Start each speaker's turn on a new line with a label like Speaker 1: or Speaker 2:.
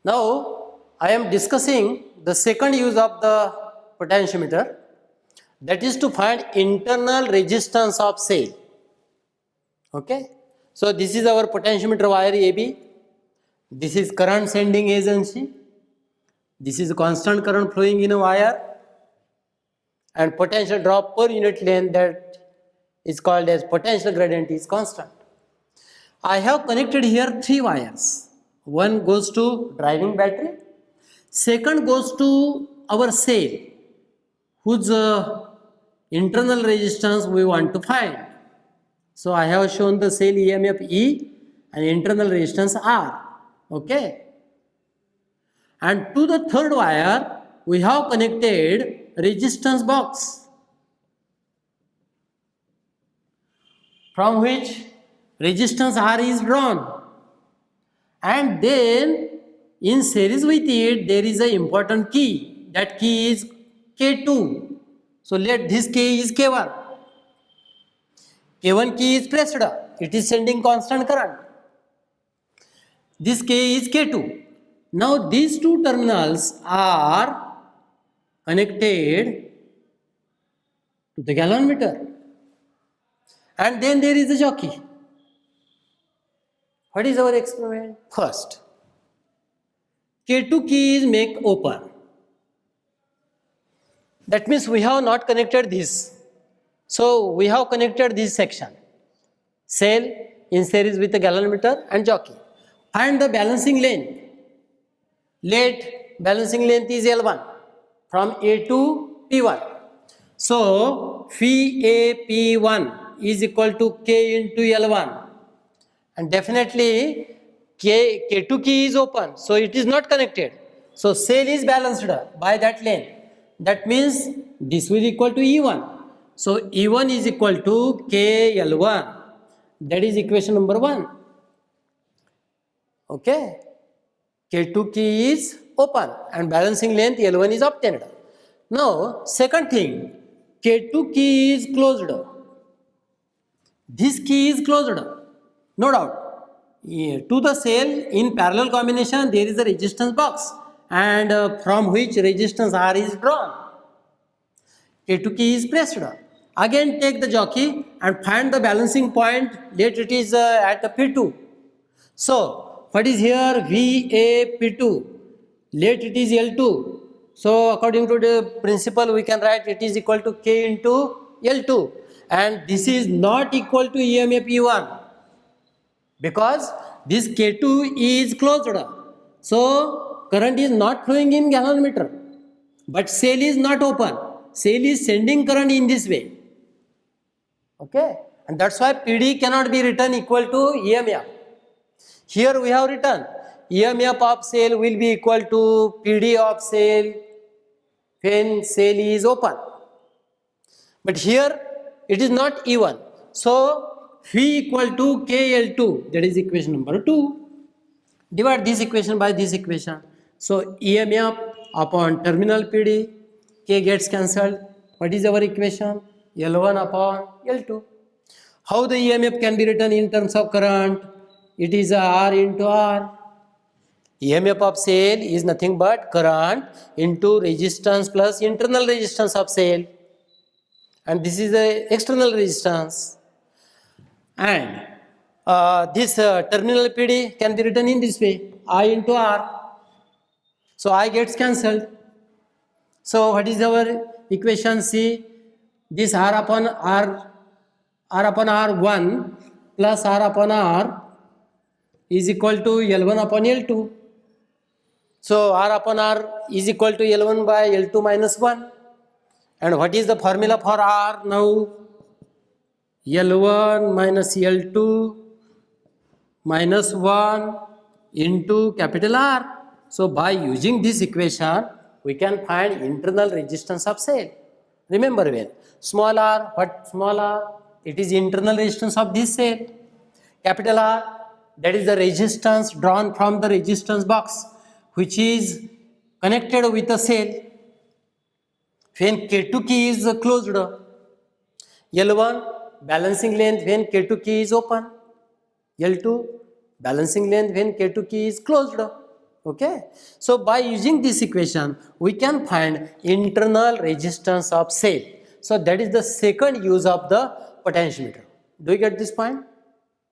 Speaker 1: Now I am discussing the second use of the potentiometer, that is to find internal resistance of cell. Okay, so this is our potentiometer wire AB. This is current sending agency. This is constant current flowing in a wire, and potential drop per unit length, that is called as potential gradient, is constant. I have connected here three wires. One goes to driving battery, second goes to our cell, whose internal resistance we want to find. So I have shown the cell EMF E and internal resistance R. Okay. And to the third wire we have connected resistance box, from which resistance R is drawn, and then in series with it there is an important key. That key is K2. So let this K is K1. K1 key is pressed, it is sending constant current. This K is K2. Now these two terminals are connected to the galvanometer, and then there is a jockey. What is our experiment? First, K2 key is make open. That means we have not connected this. So we have connected this section, cell in series with the galvanometer and jockey. Find the balancing length. Let balancing length is L1 from A to P1. So phi A P1 is equal to K into L1, and definitely K2 key is open, so it is not connected. So cell is balanced by that length. That means this will equal to E1. So E1 is equal to KL1. That is equation number 1. Okay. K2 key is open and balancing length L1 is obtained. Now second thing, K2 key is closed. This key is closed, no doubt. To the cell in parallel combination there is a resistance box, and from which resistance R is drawn. K2 key is pressed. Again take the jockey and find the balancing point. Let it is at the P2. So what is here? VA P2. Let it is L2. So according to the principle we can write it is equal to K into L2, and this is not equal to EMF E1 because this K2 is closed. So current is not flowing in galvanometer, but cell is not open. Cell is sending current in this way. Okay, and that's why PD cannot be written equal to EMF. Here we have written EMF of cell will be equal to PD of cell when cell is open. But here it is not E1. So phi equal to KL2, that is equation number 2. Divide this equation by this equation. So EMF upon terminal PD, K gets cancelled. What is our equation? L1 upon L2. How the EMF can be written in terms of current? It is R into R. EMF of cell is nothing but current into resistance plus internal resistance of cell, and this is the external resistance. And this terminal PD can be written in this way, I into R. So I gets cancelled. So what is our equation? C, this R upon R1 plus R upon R is equal to L1 upon L2. So R upon R is equal to L1 by L2 minus 1. And what is the formula for R now? L1 minus L2 minus 1 into capital R. So by using this equation we can find internal resistance of cell. Remember well, small r, what small r? It is internal resistance of this cell. Capital R, that is the resistance drawn from the resistance box which is connected with the cell when K2 key is closed. L1 balancing length when K2 key is open. L2 balancing length when K2 key is closed. Okay, so by using this equation we can find internal resistance of cell. So that is the second use of the potentiometer. Do you get this point?